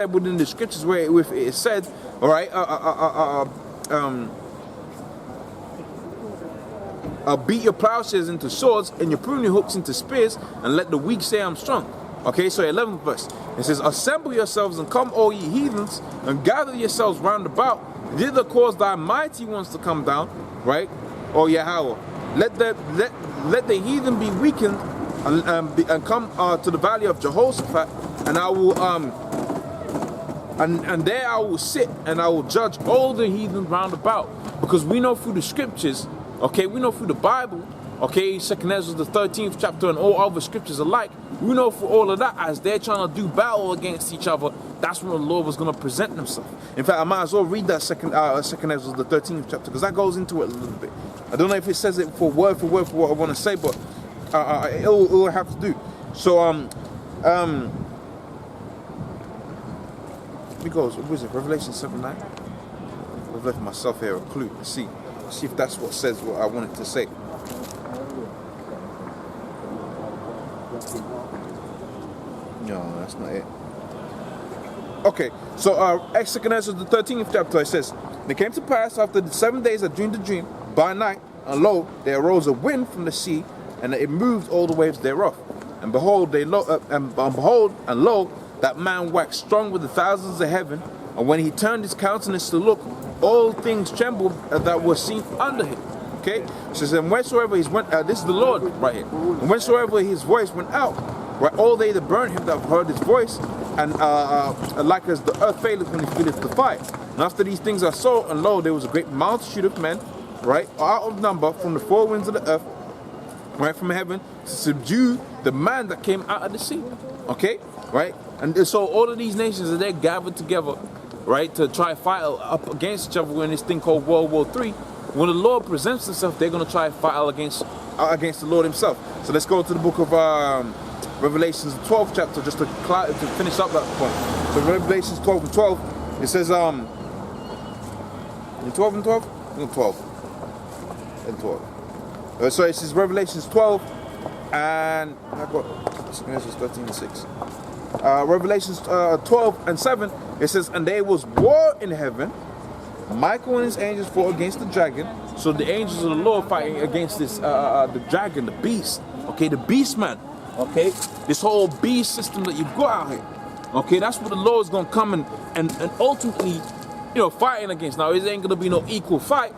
within the scriptures where it is said, all right, beat your plowshares into swords and your pruning hooks into spears, and let the weak say I'm strong. Okay, so 11th verse, it says, assemble yourselves and come, all ye heathens, and gather yourselves round about, thither cause thy mighty ones to come down, right? O Yahweh, let the heathen be weakened, and come to the valley of Jehoshaphat, and I will and there I will sit, and I will judge all the heathen round about, because we know through the scriptures, okay, we know through the Bible, okay, 2nd Ezra the 13th chapter and all other scriptures alike, we know for all of that, as they're trying to do battle against each other, that's when the Lord was going to present himself. In fact, I might as well read that 2nd Ezra the 13th chapter, because that goes into it a little bit. I don't know if it says it for word for what I want to say, but it'll have to do. So because what is it? Revelation 7:9. I've left myself here a clue. Let's see if that's what says what I wanted to say. No, that's not it. Okay, so 2nd Ezra the 13th chapter, it says, and it came to pass after the 7 days I dreamed a dream by night, and lo, there arose a wind from the sea, and it moved all the waves thereof. And behold, and lo, that man waxed strong with the thousands of heaven, and when he turned his countenance to look, all things trembled that were seen under him. Okay, it says, and whensoever he went, this is the Lord right here, and whensoever his voice went out, right, all they that burned him that have heard his voice, and like as the earth faileth when he filleth the fire. And after these things I saw, and lo, there was a great multitude of men, right, out of number from the four winds of the earth, right, from heaven, to subdue the man that came out of the sea. Okay, right, and so all of these nations are there gathered together, right, to try to fight up against each other in this thing called World War III. When the Lord presents himself, they're going to try to fight against the Lord himself. So let's go to the book of Revelations 12 chapter, just to finish up that point. So Revelations 12 and 12, it says, in 12 and 12? No, 12 and 12. So it says Revelations 12 and, I've got 13 and 6. Revelations 12 and 7, it says, and there was war in heaven. Michael and his angels fought against the dragon. So the angels of the Lord fighting against this, the dragon, the beast. Okay, the beast man. Okay, this whole beast system that you've got out here. Okay, that's what the Lord's gonna come and ultimately, fighting against. Now, it ain't gonna be no equal fight.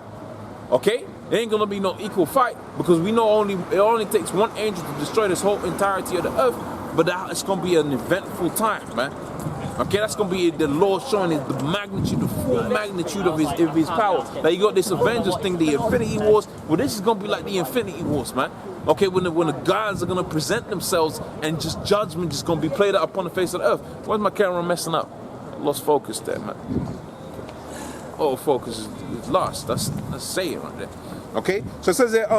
Okay, it ain't gonna be no equal fight, because we know it only takes one angel to destroy this whole entirety of the earth. But it's gonna be an eventful time, man. Okay, that's gonna be the Lord showing the magnitude, the full magnitude of his power. Like, you got this Avengers thing, the Infinity Wars. Well, this is gonna be like the Infinity Wars, man. Okay, when the gods are gonna present themselves, and just judgment just gonna be played out upon the face of the earth. Where's my camera messing up? Lost focus there, man. Oh, focus is lost. That's saying right there. Okay, so it says that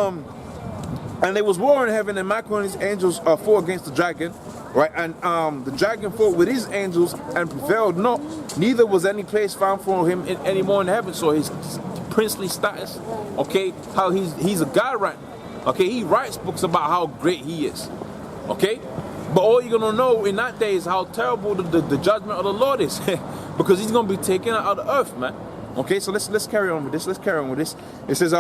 and there was war in heaven, and Michael and his angels fought against the dragon. Right, and the dragon fought with his angels and prevailed not, neither was any place found for him anymore in heaven. So his princely status, okay, how he's a god right now. Okay, he writes books about how great he is. Okay, but all you're gonna know in that day is how terrible the judgment of the Lord is, because he's gonna be taken out of the earth, man. Okay, so let's carry on with this. It says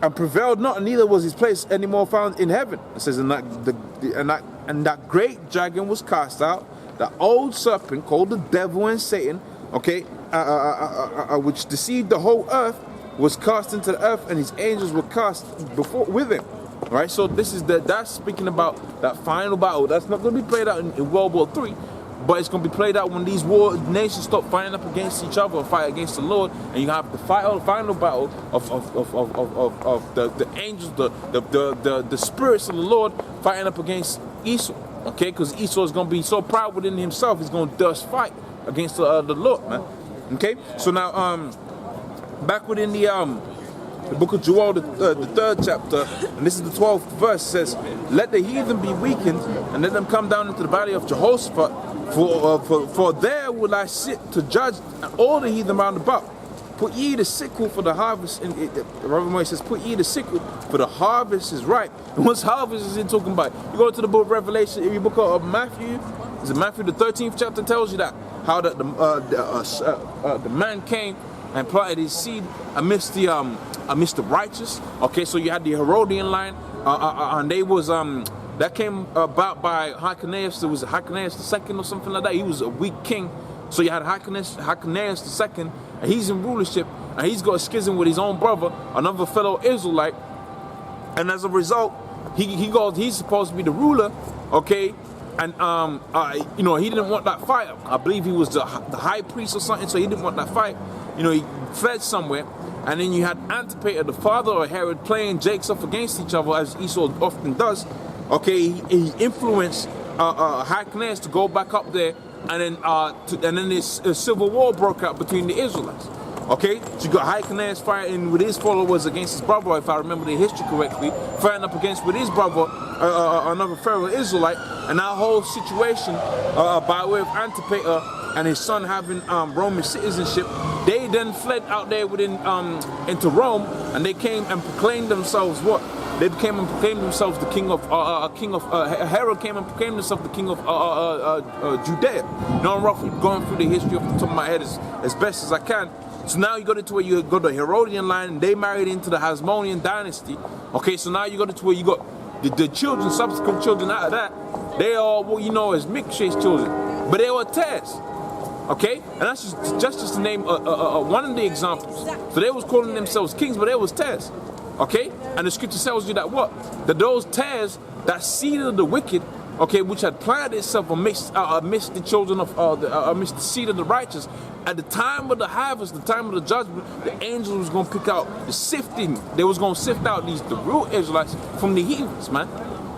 and prevailed not, and neither was his place anymore found in heaven. It says, and that great dragon was cast out, the old serpent called the devil and Satan, okay, which deceived the whole earth, was cast into the earth, and his angels were cast with him. All right, so that's speaking about that final battle. That's not going to be played out in World War III. But it's going to be played out when these nations stop fighting up against each other and fight against the Lord, and you have the final battle of the angels, the spirits of the Lord fighting up against Esau. Okay, because Esau is going to be so proud within himself, he's going to just fight against the Lord, man. Okay, so now back within the book of Joel, the 3rd chapter, and this is the 12th verse, says, let the heathen be weakened, and let them come down into the valley of Jehoshaphat, for there will I sit to judge all the heathen round about. Put ye the sickle for the harvest. Reverend says, put ye the sickle, for the harvest is ripe. And what's harvest is he talking about? You go to the book of Revelation, if you book of Matthew, is it Matthew the 13th chapter tells you that how the man came and planted his seed amidst the righteous. Okay, so you had the Herodian line, and they was that came about by Hyrcanus. It was Hyrcanus II or something like that. He was a weak king. So you had Hyrcanus II, and he's in rulership, and he's got a schism with his own brother, another fellow Israelite, and as a result, he's supposed to be the ruler, okay, and you know, he didn't want that fight. I believe he was the high priest or something, so he didn't want that fight. You know, he fled somewhere, and then you had Antipater, the father of Herod, playing jakes up against each other as Esau often does. Okay, he influenced Hyrcanus to go back up there. And then this civil war broke out between the Israelites. Okay, so you got Hyrcanus fighting with his followers against his brother, if I remember the history correctly, fighting up against with his brother, another fellow Israelite, and that whole situation by way of Antipater and his son having Roman citizenship, they then fled out there into Rome, and they came and proclaimed themselves what? They came and proclaimed themselves the king of Herod came and proclaimed himself the king of Judea. You know, I'm roughly going through the history off the top of my head as best as I can. So now you got it to where you got the Herodian line, and they married into the Hasmonean dynasty. Okay, so now you got it to where you got the children, subsequent children out of that. They are what you know as mixed-race children, but they were tares. Okay, and that's just to name one of the examples. So they was calling themselves kings, but they was tares. Okay, and the scripture tells you that what? That those tares, that seed of the wicked, okay, which had planted itself amidst the children of amidst the seed of the righteous, at the time of the harvest, the time of the judgment, the angels was gonna pick out the sifting. They was gonna sift out the real Israelites from the heathens, man.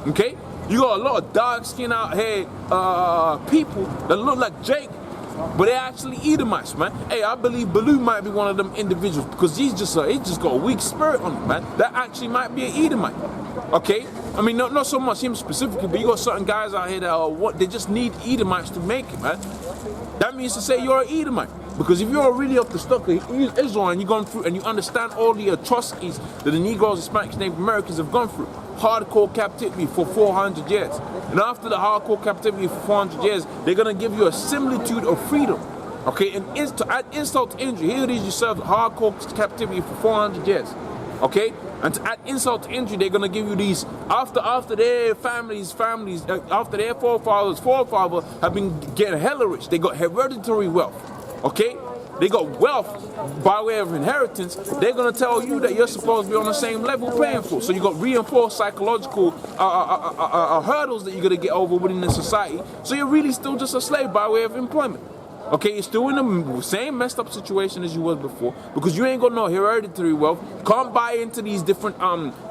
Okay, you got a lot of dark skin out here people that look like Jake, but they're actually Edomites, man. Hey, I believe Baloo might be one of them individuals because he's just got a weak spirit on him, man. That actually might be an Edomite. Okay, I mean not so much him specifically, but you got certain guys out here that are they just need Edomites to make it, man. That means to say you're an Edomite, because if you're really up the stock of Israel and you're going through and you understand all the atrocities that the Negroes, Hispanics, Native Americans have gone through, hardcore captivity for 400 years. And after the hardcore captivity for 400 years, they're going to give you a similitude of freedom. Okay, and to add insult to injury, here it is, you served hardcore captivity for 400 years. Okay, and to add insult to injury, they're going to give you these, after their families, after their forefathers have been getting hella rich, they got hereditary wealth. Okay, they got wealth by way of inheritance. They're going to tell you that you're supposed to be on the same level playing field. So you got reinforced psychological hurdles that you're going to get over within the society. So you're really still just a slave by way of employment. Okay, you're still in the same messed up situation as you was before, because you ain't got no hereditary wealth. You can't buy into these different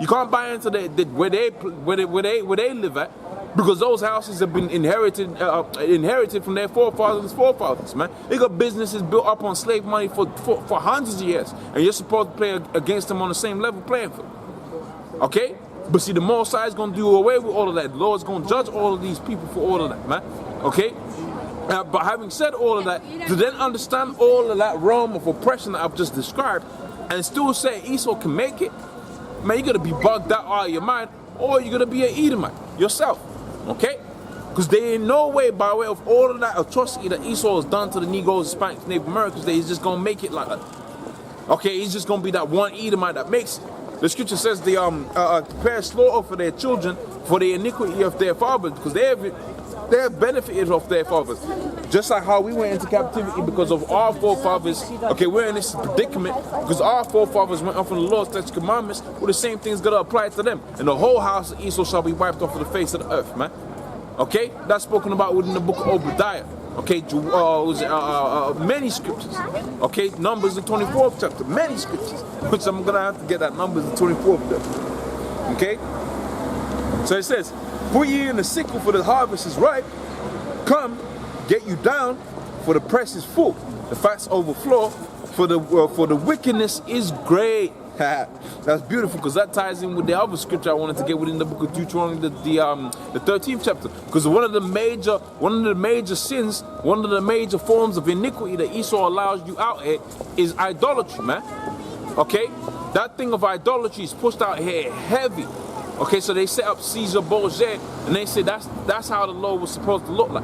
you can't buy into where they live at, because those houses have been inherited from their forefathers, man. They got businesses built up on slave money for hundreds of years, and you're supposed to play against them on the same level playing field. Okay, but see, the Most High is gonna do away with all of that. The Lord's gonna judge all of these people for all of that, man. Okay. But having said all of that, to then understand all of that realm of oppression that I've just described, and still say Esau can make it, man, you're gonna be bugged out of your mind, or you're gonna be an Edomite yourself, okay? Because there ain't no way, by way of all of that atrocity that Esau has done to the Negroes, Hispanics, Native Americans, that he's just gonna make it like that. Okay, he's just gonna be that one Edomite that makes it. The scripture says they prepare slaughter for their children for the iniquity of their fathers, because they have benefited off their fathers. Just like how we went into captivity because of our forefathers. Okay, we're in this predicament because our forefathers went off on the Lord's statutes and commandments. Well, the same thing's gonna apply to them. And the whole house of Esau shall be wiped off of the face of the earth, man. Okay, that's spoken about within the book of Obadiah. Okay, many scriptures. Okay, Numbers the 24th chapter, many scriptures. Which I'm gonna have to get that Numbers the 24th chapter. Okay, so it says, "Put ye in the sickle, for the harvest is ripe. Come, get you down, for the press is full. The fats overflow, for the wickedness is great." That's beautiful, because that ties in with the other scripture I wanted to get within the book of Deuteronomy, the 13th chapter. Because one of the major sins, one of the major forms of iniquity that Esau allows you out here is idolatry, man. Okay, that thing of idolatry is pushed out here heavy. Okay, so they set up Caesar Borgia, and they said that's how the law was supposed to look like.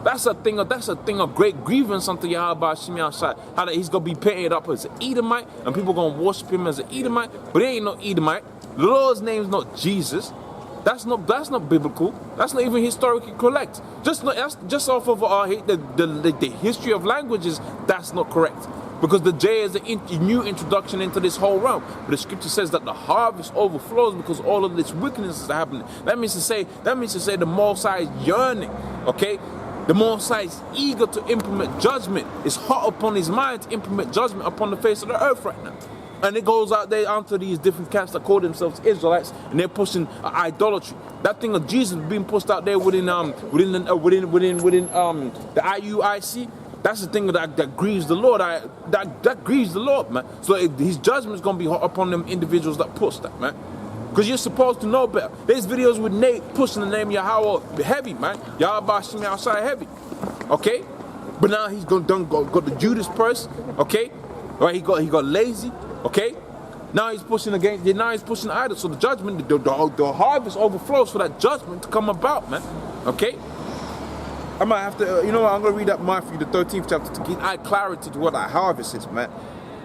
That's a thing of great grievance unto Yahweh Shemi Ashai. How that he's gonna be painted up as an Edomite, and people gonna worship him as an Edomite, but he ain't no Edomite. The Lord's name is not Jesus. That's not biblical. That's not even historically correct. Just off of the history of languages, that's not correct. Because the J is a new introduction into this whole realm. But the scripture says that the harvest overflows because all of this wickedness is happening. That means to say the Most High is yearning, okay? The Most High is eager to implement judgment. It's hot upon his mind to implement judgment upon the face of the earth right now. And it goes out there onto these different camps that call themselves Israelites, and they're pushing idolatry. That thing of Jesus being pushed out there within the IUIC. That's the thing that grieves the Lord. That grieves the Lord, man. So his judgment is gonna be hot upon them individuals that push that, man. Because you're supposed to know better. There's videos with Nate pushing the name Yahweh heavy, man. Yahweh Shemi Ashai heavy, okay? But now he's got the Judas purse, okay? Right? He got lazy. Okay, now he's pushing against. Now he's pushing idols. So the judgment, the harvest overflows for that judgment to come about, man. Okay, I might have to. You know what? I'm gonna read up Matthew the 13th chapter to add clarity to what that harvest is, man.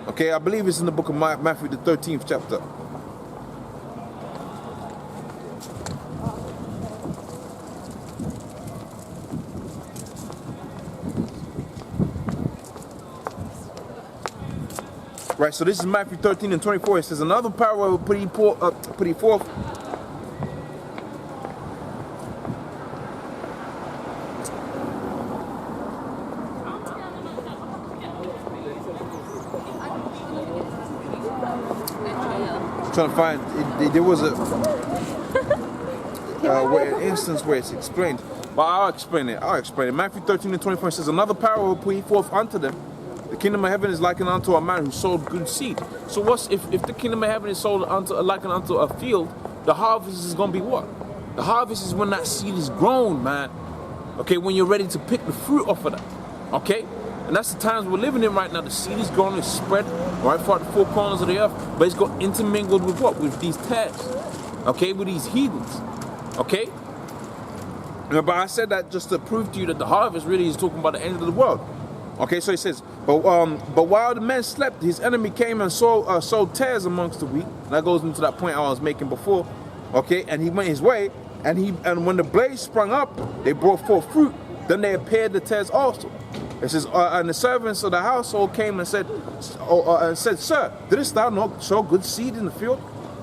Okay, I believe it's in the book of Matthew the 13th chapter. Right, so this is Matthew 13 and 24. It says, another parable put he forth. Trying to find, there was an instance where it's explained. But I'll explain it. Matthew 13 and 24 says, another parable put he forth unto them. The kingdom of heaven is likened unto a man who sowed good seed. So what's if the kingdom of heaven is likened unto a field, the harvest is gonna be what? The harvest is when that seed is grown, man. Okay, when you're ready to pick the fruit off of that. Okay? And that's the times we're living in right now. The seed is grown, it's spread right throughout the four corners of the earth, but it's got intermingled with what? With these tares. Okay, with these heathens. Okay? But I said that just to prove to you that the harvest really is talking about the end of the world. Okay, so he says, but while the men slept, his enemy came and sowed tares amongst the wheat. And that goes into that point I was making before. Okay, and he went his way, and when the blaze sprung up, they brought forth fruit. Then they appeared the tares also. It says, and the servants of the household came and said, Sir, didst thou not sow good seed in the field?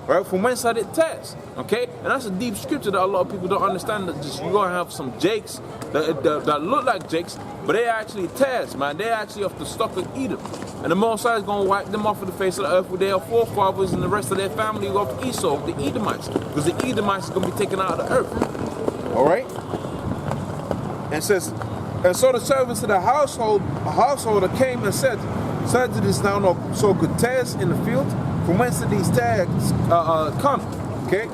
Right? From whence are it tares? Okay, and that's a deep scripture that a lot of people don't understand. That just you're gonna have some jakes that look like jakes, but they're actually tares, man. They're actually off the stock of Edom, and the Most High is gonna wipe them off of the face of the earth with their forefathers and the rest of their family of Esau, of the Edomites, because the Edomites is gonna be taken out of the earth. All right, and it says, and so the servants of the householder came and said, Sir, didst thou not sow good tares in the field? From whence did these tares come? Okay,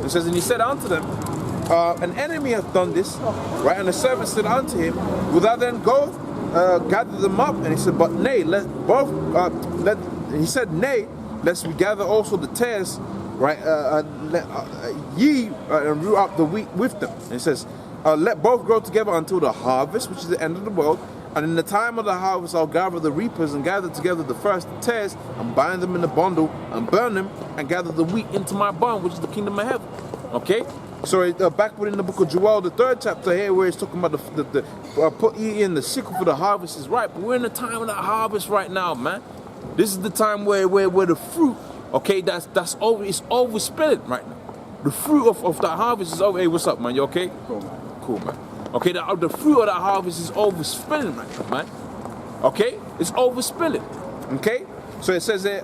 it says, and he said unto them, an enemy hath done this, right? And the servant said unto him, Will thou then go gather them up? And he said, But nay, he said, Nay, lest we gather also the tares, right? Ye root up the wheat with them. And he says, let both grow together until the harvest, which is the end of the world. And in the time of the harvest, I'll gather the reapers and gather together the first tares and bind them in a bundle and burn them and gather the wheat into my barn, which is the kingdom of heaven. Okay? So back within the book of Joel, the 3rd chapter here, where it's talking about put ye in the sickle for the harvest is ripe. But we're in the time of the harvest right now, man. This is the time where the fruit, okay, that's over. It's overspilling right now. The fruit of the harvest is over. Hey, what's up, man? You okay? Cool, man. Okay, the fruit of that harvest is overspilling right now, man. Okay, it's overspilling. Okay, so it says that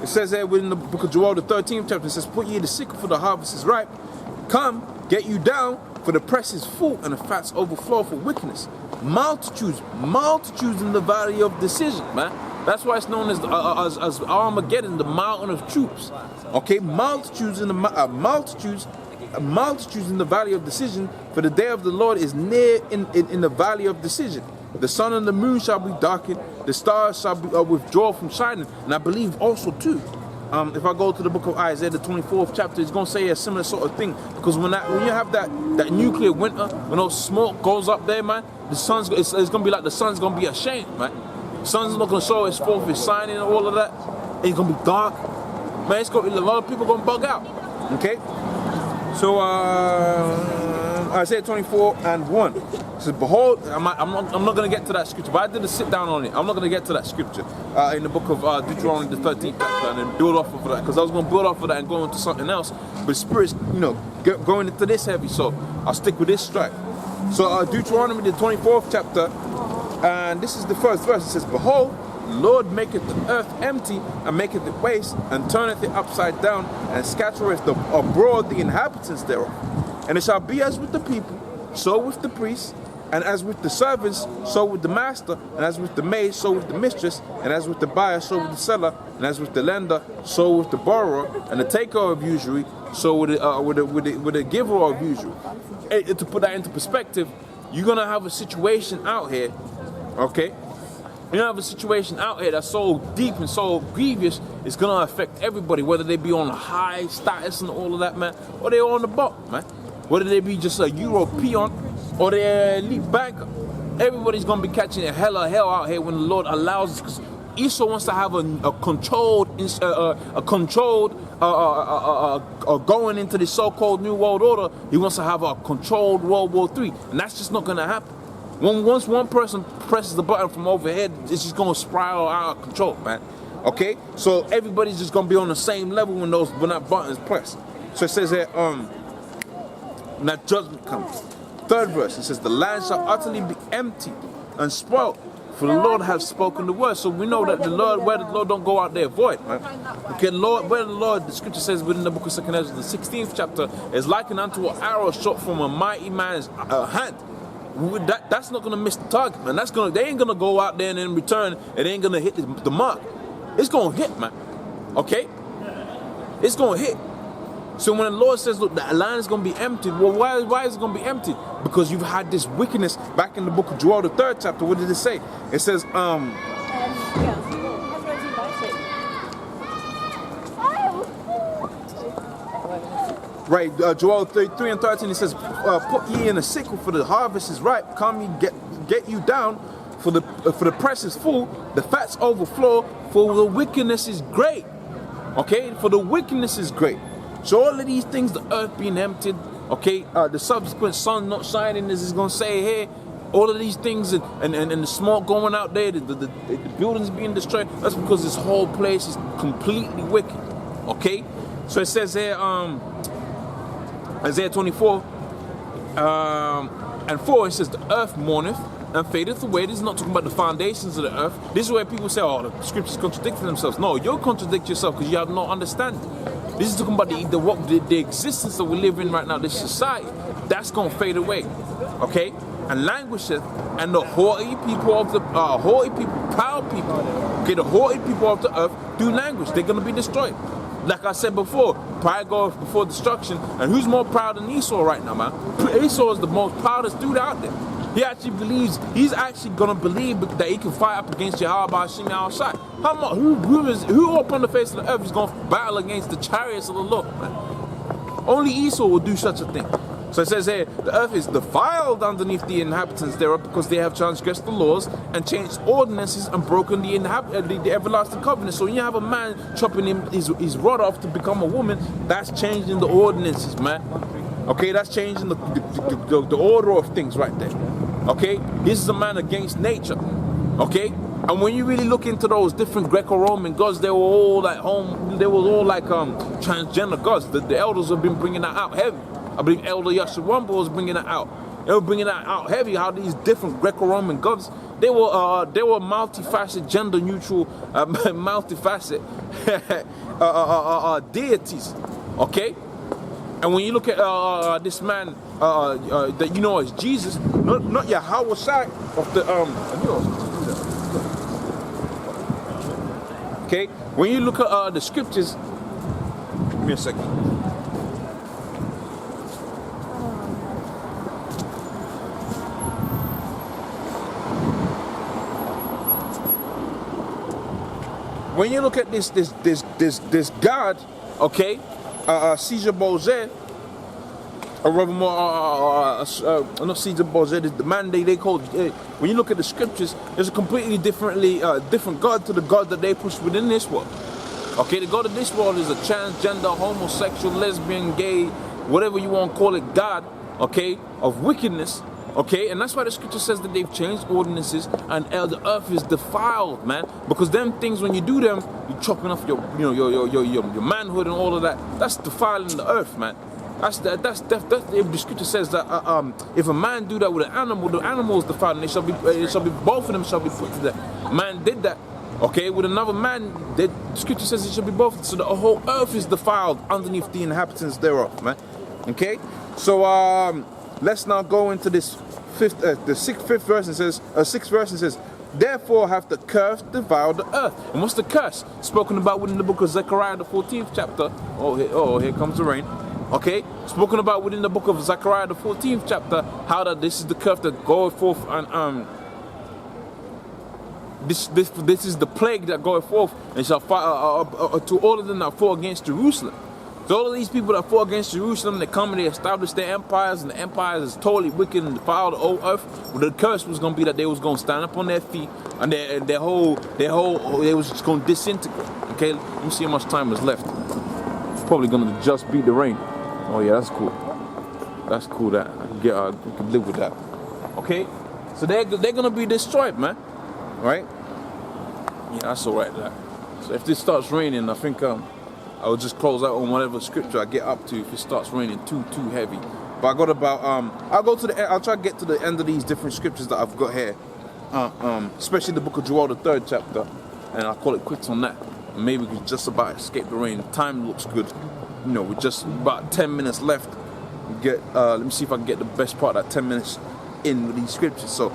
it says there within the book of Joel, the 13th chapter, it says, Put ye the sickle for the harvest is ripe. Come, get you down, for the press is full and the fats overflow for wickedness. Multitudes in the valley of decision, man. That's why it's known as Armageddon, the mountain of troops. Okay, multitudes in the valley of decision, for the day of the Lord is near in the valley of decision. The sun and the moon shall be darkened, the stars shall be withdrawn from shining. And I believe also too, if I go to the book of Isaiah, the 24th chapter, it's going to say a similar sort of thing. Because when you have that nuclear winter, when those smoke goes up there, man, it's going to be like the sun's going to be ashamed, man. The sun's not going to show its forth, its sign and all of that. It's going to be dark. Man, a lot of people going to bug out. Okay? So, Isaiah 24:1. It says, behold, I'm not going to get to that scripture, but I did a sit down on it. I'm not going to get to that scripture in the book of Deuteronomy, the 13th chapter, and then build off of that, because I was going to build off of that and go into something else. But the Spirit's, going into this heavy, so I'll stick with this strike. So, Deuteronomy, the 24th chapter, and this is the first verse. It says, behold, the Lord maketh the earth empty, and maketh it waste, and turneth it upside down, and scattereth abroad the inhabitants thereof. And it shall be as with the people, so with the priests, and as with the servants, so with the master, and as with the maid, so with the mistress, and as with the buyer, so with the seller, and as with the lender, so with the borrower, and the taker of usury, so with the giver of usury. To put that into perspective, you're gonna have a situation out here, okay? You have a situation out here that's so deep and so grievous, it's gonna affect everybody, whether they be on a high status and all of that, man, or they're on the bottom, man. Whether they be just a European or they're elite banker. Everybody's gonna be catching a hell out here when the Lord allows us, because Esau wants to have a controlled going into the so-called New World Order. He wants to have a controlled World War 3, and that's just not gonna happen. Once one person presses the button from overhead, it's just gonna spiral out of control, man. Okay, so everybody's just gonna be on the same level when that button is pressed. So it says here, when that judgment comes. Third verse, it says, the land shall utterly be empty and spoiled, for the Lord has spoken the word. So we know that the Lord don't go out there void, man. Okay, the scripture says within the book of 2 Ezra, the 16th chapter, is likened unto an arrow shot from a mighty man's hand. That's not gonna miss the target, man. They ain't gonna go out there and in return, it ain't gonna hit the mark. It's gonna hit, man. Okay? It's gonna hit. So when the Lord says, look, the land is going to be emptied, well, why is it going to be emptied? Because you've had this wickedness back in the book of Joel, the 3rd chapter. What did it say? It says, right, Joel 3:13, it says, put ye in a sickle, for the harvest is ripe. Come ye, get you down, for the press is full, the fats overflow, for the wickedness is great. Okay, for the wickedness is great. So all of these things, the earth being emptied, okay, the subsequent sun not shining, as it's going to say here, all of these things, and the smoke going out there, the buildings being destroyed, that's because this whole place is completely wicked, okay? So it says here, Isaiah 24, and 4, it says, the earth mourneth and fadeth away. This is not talking about the foundations of the earth. This is where people say, oh, the scriptures contradicting themselves. No, you'll contradict yourself because you have no understanding. This is talking about the existence that we live in right now, this society. That's going to fade away, okay? And languisheth, and the haughty people of the, proud people, okay, the haughty people of the earth do languish. They're going to be destroyed. Like I said before, pride goeth before destruction. And who's more proud than Esau right now, man? Esau is the most proudest dude out there. He actually believes, he's actually gonna believe that he can fight up against Yahweh Hashem Yahushai. How much? Who up on the face of the earth is gonna battle against the chariots of the Lord, man? Only Esau will do such a thing. So it says here, the earth is defiled underneath the inhabitants thereof, because they have transgressed the laws and changed ordinances and broken the everlasting covenant. So when you have a man chopping his rod off to become a woman, that's changing the ordinances, man. Okay, that's changing the order of things right there. Okay, this is a man against nature. Okay, and when you really look into those different Greco-Roman gods, they were all like transgender gods. The elders have been bringing that out heavy. I believe Elder Yasharambo was bringing that out. They were bringing that out heavy. How these different Greco-Roman gods, they were multifaceted, gender neutral, multifaceted deities. Okay. And when you look at this man that you know as Jesus, not Yahweh Shai of the okay, when you look at the scriptures, give me a second. When you look at this this God, okay, Caesar Borgia, or rather more, not Caesar Borgia, the man they called, when you look at the scriptures, there's a completely different God to the God that they push within this world. Okay, the God of this world is a transgender, homosexual, lesbian, gay, whatever you want to call it, God, okay, of wickedness. Okay, and that's why the scripture says that they've changed ordinances and the earth is defiled, man. Because them things, when you do them, you're chopping off your manhood and all of that. That's defiling the earth, man. That's the scripture says that if a man do that with an animal, the animal is defiled, and it shall be both of them shall be put to death. Man did that. Okay, with another man, the scripture says it shall be both. So the whole earth is defiled underneath the inhabitants thereof, man. Okay, so let's now go into this fifth verse. And says, sixth verse and says, therefore have the curse devoured the earth. And what's the curse? Spoken about within the book of Zechariah, the 14th chapter. Here comes the rain. Okay, spoken about within the book of Zechariah, the 14th chapter, how that this is the curse that goeth forth, and this is the plague that goeth forth, and shall fight to all of them that fought against Jerusalem. So all of these people that fought against Jerusalem, they come and they establish their empires, and the empires is totally wicked and defiled the whole earth. But the curse was going to be that they was going to stand up on their feet, and they was just going to disintegrate. Okay, let me see how much time is left. It's probably going to just beat the rain. Oh yeah, that's cool. That's cool. That I can live with that. Okay, so they're going to be destroyed, man. Right? Yeah, that's all right. That. So if this starts raining, I think I'll just close out on whatever scripture I get up to if it starts raining too heavy. But I got about I'll try to get to the end of these different scriptures that I've got here, especially the book of Joel, the 3rd chapter, and I'll call it quits on that. And maybe we can just about escape the rain. Time looks good. You know, with just about 10 minutes left. Let me see if I can get the best part of that 10 minutes in with these scriptures. So